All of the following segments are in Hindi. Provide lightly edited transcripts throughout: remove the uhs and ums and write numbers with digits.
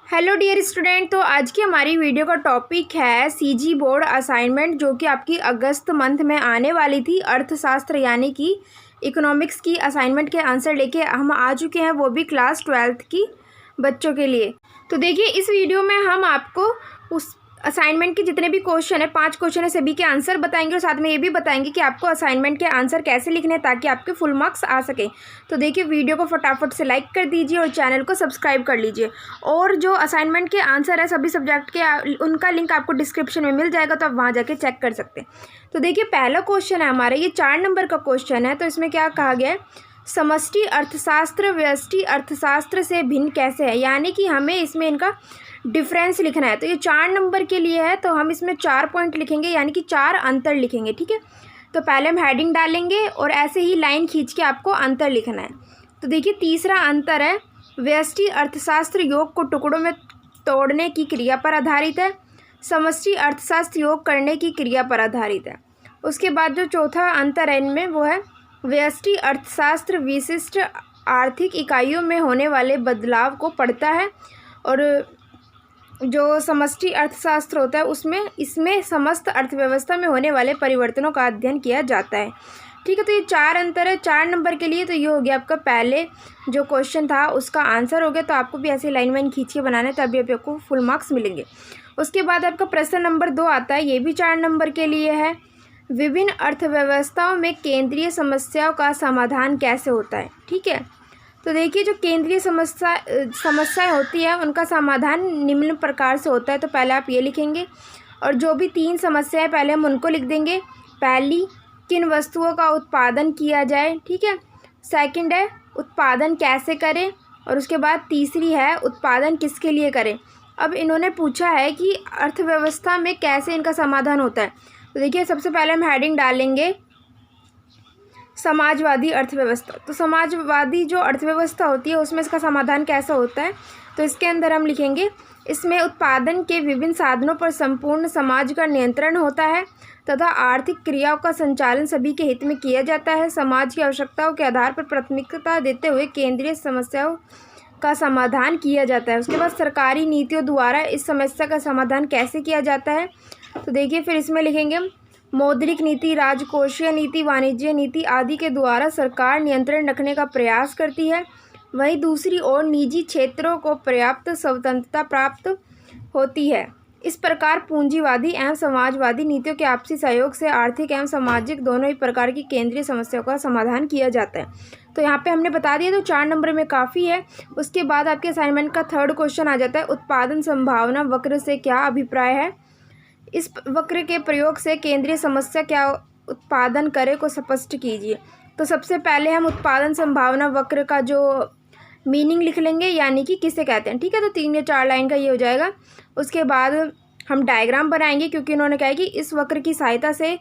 Hello dear student. तो आज की हमारी वीडियो का टॉपिक है सीजी बोर्ड असाइनमेंट, जो कि आपकी अगस्त मंथ में आने वाली थी। अर्थशास्त्र यानी कि इकोनॉमिक्स की असाइनमेंट के आंसर लेके हम आ चुके हैं, वो भी क्लास 12th की बच्चों के लिए। तो देखिए, इस वीडियो में हम आपको उस असाइनमेंट के जितने भी क्वेश्चन है, 5 क्वेश्चन है, सभी के आंसर बताएंगे और साथ में ये भी बताएंगे कि आपको असाइनमेंट के आंसर कैसे लिखने हैं ताकि आपके फुल मार्क्स आ सके। तो देखिए, वीडियो को फटाफट से लाइक कर दीजिए और चैनल को सब्सक्राइब कर लीजिए। और जो असाइनमेंट के आंसर है सभी सब्जेक्ट के, उनका लिंक आपको डिस्क्रिप्शन में मिल जाएगा, तो आप वहाँ जाके चेक कर सकते हैं। तो देखिए, पहला क्वेश्चन है हमारा, ये 4 नंबर का क्वेश्चन है। तो इसमें क्या कहा गया है, समष्टि अर्थशास्त्र व्यष्टि अर्थशास्त्र से भिन्न कैसे है, यानी कि हमें इसमें इनका डिफरेंस लिखना है। तो ये 4 नंबर के लिए है, तो हम इसमें 4 पॉइंट लिखेंगे, यानी कि 4 अंतर लिखेंगे। ठीक है, तो पहले हम हेडिंग डालेंगे और ऐसे ही लाइन खींच के आपको अंतर लिखना है। तो देखिए, तीसरा अंतर है, व्यष्टि अर्थशास्त्र योग को टुकड़ों में तोड़ने की क्रिया पर आधारित है, समष्टि अर्थशास्त्र योग करने की क्रिया पर आधारित है। उसके बाद जो चौथा अंतर है इनमें, वो है व्यष्टि अर्थशास्त्र विशिष्ट आर्थिक इकाइयों में होने वाले बदलाव को पढ़ता है, और जो समष्टि अर्थशास्त्र होता है इसमें समस्त अर्थव्यवस्था में होने वाले परिवर्तनों का अध्ययन किया जाता है। ठीक है, तो ये 4 अंतर है 4 नंबर के लिए। तो ये हो गया आपका पहले जो क्वेश्चन था उसका आंसर हो गया। तो आपको भी ऐसे लाइन वाइन खींच के बनाना है, तभी आपको फुल मार्क्स मिलेंगे। उसके बाद आपका प्रश्न नंबर 2 आता है, ये भी 4 नंबर के लिए है। विभिन्न अर्थव्यवस्थाओं में केंद्रीय समस्याओं का समाधान कैसे होता है। ठीक है, तो देखिए, जो केंद्रीय समस्याएं होती है उनका समाधान निम्न प्रकार से होता है। तो पहले आप ये लिखेंगे, और जो भी 3 समस्याएं पहले हम उनको लिख देंगे। पहली, किन वस्तुओं का उत्पादन किया जाए। ठीक है, सेकंड है उत्पादन कैसे करें, और उसके बाद तीसरी है उत्पादन किसके लिए करें। अब इन्होंने पूछा है कि अर्थव्यवस्था में कैसे इनका समाधान होता है। तो देखिए, सबसे पहले हम हेडिंग डालेंगे समाजवादी अर्थव्यवस्था। तो समाजवादी जो अर्थव्यवस्था होती है उसमें इसका समाधान कैसा होता है। तो इसके अंदर हम लिखेंगे, इसमें उत्पादन के विभिन्न साधनों पर संपूर्ण समाज का नियंत्रण होता है तथा आर्थिक क्रियाओं का संचालन सभी के हित में किया जाता है। समाज की आवश्यकताओं के आधार पर प्राथमिकता देते हुए केंद्रीय समस्याओं का समाधान किया जाता है। उसके बाद सरकारी नीतियों द्वारा इस समस्या का समाधान कैसे किया जाता है। तो देखिए, फिर इसमें लिखेंगे, मौद्रिक नीति, राजकोषीय नीति, वाणिज्य नीति आदि के द्वारा सरकार नियंत्रण रखने का प्रयास करती है। वहीं दूसरी ओर निजी क्षेत्रों को पर्याप्त स्वतंत्रता प्राप्त होती है। इस प्रकार पूंजीवादी एवं समाजवादी नीतियों के आपसी सहयोग से आर्थिक एवं सामाजिक दोनों ही प्रकार की केंद्रीय समस्याओं का समाधान किया जाता है। तो यहाँ पे हमने बता दिया, तो 4 नंबर में काफ़ी है। उसके बाद आपके असाइनमेंट का 3rd क्वेश्चन आ जाता है, उत्पादन संभावना वक्र से क्या अभिप्राय है। इस वक्र के प्रयोग से केंद्रीय समस्या क्या उत्पादन करे को स्पष्ट कीजिए। तो सबसे पहले हम उत्पादन संभावना वक्र का जो मीनिंग लिख लेंगे, यानी कि किसे कहते हैं। ठीक है, तो 3 या 4 लाइन का ये हो जाएगा। उसके बाद हम डायग्राम बनाएंगे, क्योंकि उन्होंने कहा है कि इस वक्र की सहायता से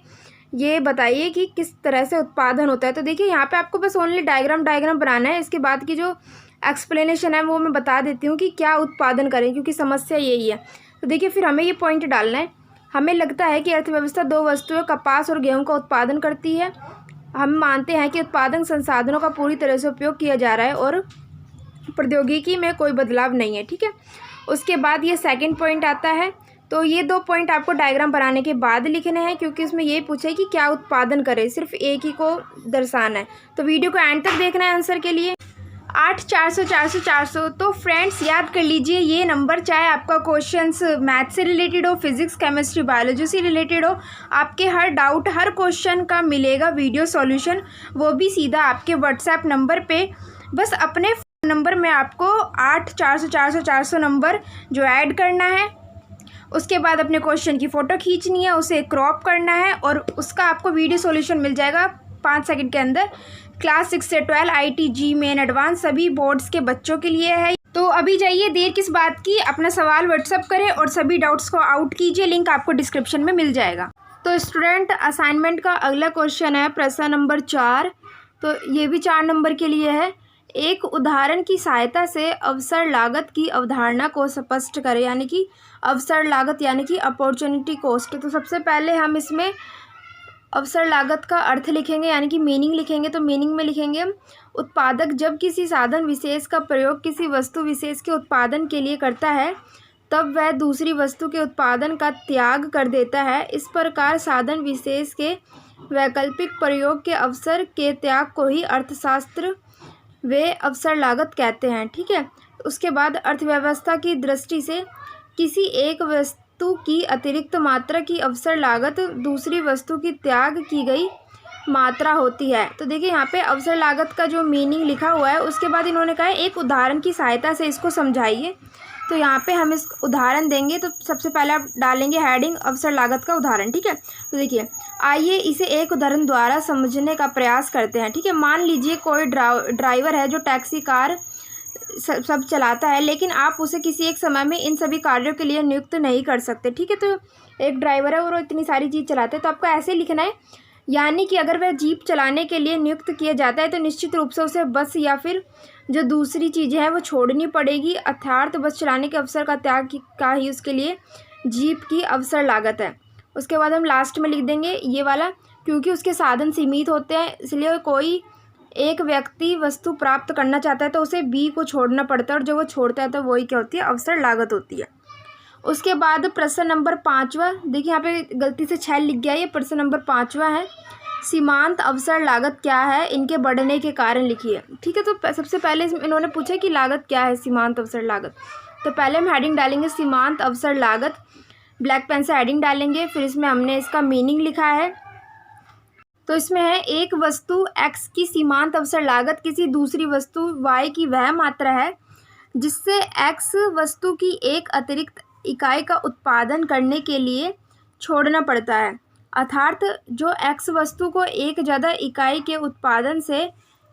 ये बताइए कि किस तरह से उत्पादन होता है। तो देखिए, यहाँ पे आपको बस ओनली डायग्राम बनाना है। इसके बाद की जो एक्सप्लेनेशन है वो मैं बता देती हूँ कि क्या उत्पादन करें, क्योंकि समस्या यही है। तो देखिए, फिर हमें ये पॉइंट डालना है। हमें लगता है कि अर्थव्यवस्था 2 वस्तुएं कपास और गेहूं का उत्पादन करती है। हम मानते हैं कि उत्पादन संसाधनों का पूरी तरह से उपयोग किया जा रहा है और प्रौद्योगिकी में कोई बदलाव नहीं है। ठीक है, उसके बाद ये 2nd पॉइंट आता है। तो ये 2 पॉइंट आपको डायग्राम बनाने के बाद लिखने हैं, क्योंकि इसमें ये पूछा है कि क्या उत्पादन करें, सिर्फ एक ही को दर्शाना है। तो वीडियो को एंड तक देखना है आंसर के लिए। 8 400 400 400। तो फ्रेंड्स, याद कर लीजिए ये नंबर, चाहे आपका क्वेश्चंस मैथ से रिलेटेड हो, फिजिक्स, केमिस्ट्री, बायोलॉजी से रिलेटेड हो, आपके हर डाउट, हर क्वेश्चन का मिलेगा वीडियो सॉल्यूशन, वो भी सीधा आपके व्हाट्सएप नंबर पे। बस अपने फ़ोन नंबर में आपको 8 400 400 400 नंबर जो ऐड करना है, उसके बाद अपने क्वेश्चन की फ़ोटो खींचनी है, उसे क्रॉप करना है, और उसका आपको वीडियो सॉल्यूशन मिल जाएगा 5 सेकंड के अंदर। क्लास 6 से 12 IT, जी मेन, एडवांस सभी बोर्ड्स के बच्चों के लिए है। तो अभी जाइए, देर किस बात की, अपना सवाल व्हाट्सअप करें और सभी डाउट्स को आउट कीजिए। लिंक आपको डिस्क्रिप्शन में मिल जाएगा। तो स्टूडेंट, असाइनमेंट का अगला क्वेश्चन है प्रश्न नंबर 4। तो ये भी 4 नंबर के लिए है। एक उदाहरण की सहायता से अवसर लागत की अवधारणा को स्पष्ट करें, यानी कि अवसर लागत यानी कि अपॉर्चुनिटी कॉस्ट। तो सबसे पहले हम इसमें अवसर लागत का अर्थ लिखेंगे यानी कि मीनिंग लिखेंगे। तो मीनिंग में लिखेंगे उत्पादक जब किसी साधन विशेष का प्रयोग किसी वस्तु विशेष के उत्पादन के लिए करता है तब वह दूसरी वस्तु के उत्पादन का त्याग कर देता है। इस प्रकार साधन विशेष के वैकल्पिक प्रयोग के अवसर के त्याग को ही अर्थशास्त्र वे अवसर लागत कहते हैं। ठीक है। उसके बाद अर्थव्यवस्था की दृष्टि से किसी एक वस्तु की अतिरिक्त मात्रा की अवसर लागत दूसरी वस्तु की त्याग की गई मात्रा होती है। तो देखिए यहाँ पे अवसर लागत का जो मीनिंग लिखा हुआ है उसके बाद इन्होंने कहा है एक उदाहरण की सहायता से इसको समझाइए। तो यहाँ पे हम इस उदाहरण देंगे। तो सबसे पहले आप डालेंगे हेडिंग अवसर लागत का उदाहरण। ठीक है। तो देखिए आइए इसे एक उदाहरण द्वारा समझने का प्रयास करते हैं। ठीक है। मान लीजिए कोई ड्राइवर है जो टैक्सी कार सब चलाता है, लेकिन आप उसे किसी एक समय में इन सभी कार्यों के लिए नियुक्त नहीं कर सकते। ठीक है। तो एक ड्राइवर है और इतनी सारी चीज़ चलाता है, तो आपको ऐसे लिखना है यानी कि अगर वह जीप चलाने के लिए नियुक्त किया जाता है तो निश्चित रूप से उसे बस या फिर जो दूसरी चीज़ें हैं वो छोड़नी पड़ेगी, अर्थात बस चलाने के अवसर का त्याग का ही उसके लिए जीप की अवसर लागत है। उसके बाद हम लास्ट में लिख देंगे ये वाला, क्योंकि उसके साधन सीमित होते हैं इसलिए कोई एक व्यक्ति वस्तु प्राप्त करना चाहता है तो उसे बी को छोड़ना पड़ता है और जो वो छोड़ता है तो वही क्या होती है, अवसर लागत होती है। उसके बाद प्रश्न नंबर 5वां, देखिए यहाँ पे गलती से 6 लिख गया, ये प्रश्न नंबर 5वां है। सीमांत अवसर लागत क्या है, इनके बढ़ने के कारण लिखिए। ठीक है। तो सबसे पहले इन्होंने पूछा कि लागत क्या है, सीमांत अवसर लागत। तो पहले हम हेडिंग डालेंगे सीमांत अवसर लागत, ब्लैक पेन से हेडिंग डालेंगे। फिर इसमें हमने इसका मीनिंग लिखा है। तो इसमें है एक वस्तु x की सीमांत अवसर लागत किसी दूसरी वस्तु y की वह मात्रा है जिससे x वस्तु की एक अतिरिक्त इकाई का उत्पादन करने के लिए छोड़ना पड़ता है, अर्थात जो x वस्तु को एक ज़्यादा इकाई के उत्पादन से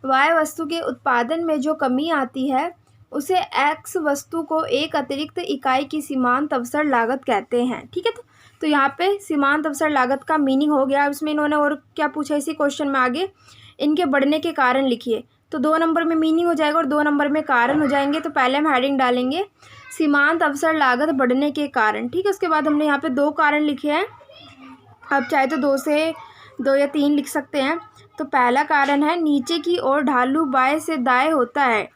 y वस्तु के उत्पादन में जो कमी आती है उसे x वस्तु को एक अतिरिक्त इकाई की सीमांत अवसर लागत कहते हैं। ठीक है। तो यहाँ पे सीमांत अवसर लागत का मीनिंग हो गया। इसमें इन्होंने और क्या पूछा इसी क्वेश्चन में आगे, इनके बढ़ने के कारण लिखिए। तो 2 नंबर में मीनिंग हो जाएगा और 2 नंबर में कारण हो जाएंगे। तो पहले हम हेडिंग डालेंगे सीमांत अवसर लागत बढ़ने के कारण। ठीक है। उसके बाद हमने यहाँ पे 2 कारण लिखे हैं, आप चाहे तो 2 या 3 लिख सकते हैं। तो पहला कारण है नीचे की ओर ढालू बाएं से दाएं होता है।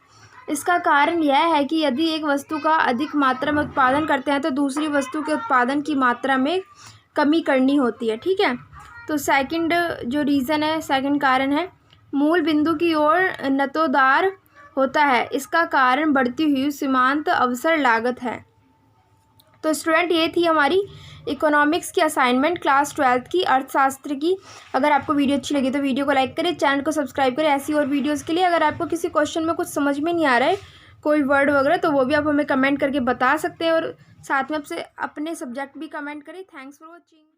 इसका कारण यह है कि यदि एक वस्तु का अधिक मात्रा में उत्पादन करते हैं तो दूसरी वस्तु के उत्पादन की मात्रा में कमी करनी होती है। ठीक है। तो सेकंड जो रीज़न है, सेकंड कारण है मूल बिंदु की ओर नतोदार होता है। इसका कारण बढ़ती हुई सीमांत अवसर लागत है। तो स्टूडेंट ये थी हमारी इकोनॉमिक्स की असाइनमेंट क्लास 12th की, अर्थशास्त्र की। अगर आपको वीडियो अच्छी लगी तो वीडियो को लाइक करें, चैनल को सब्सक्राइब करें ऐसी और वीडियोस के लिए। अगर आपको किसी क्वेश्चन में कुछ समझ में नहीं आ रहा है, कोई वर्ड वगैरह, तो वो भी आप हमें कमेंट करके बता सकते हैं और साथ में आपसे अपने सब्जेक्ट भी कमेंट करें। Thanks for watching.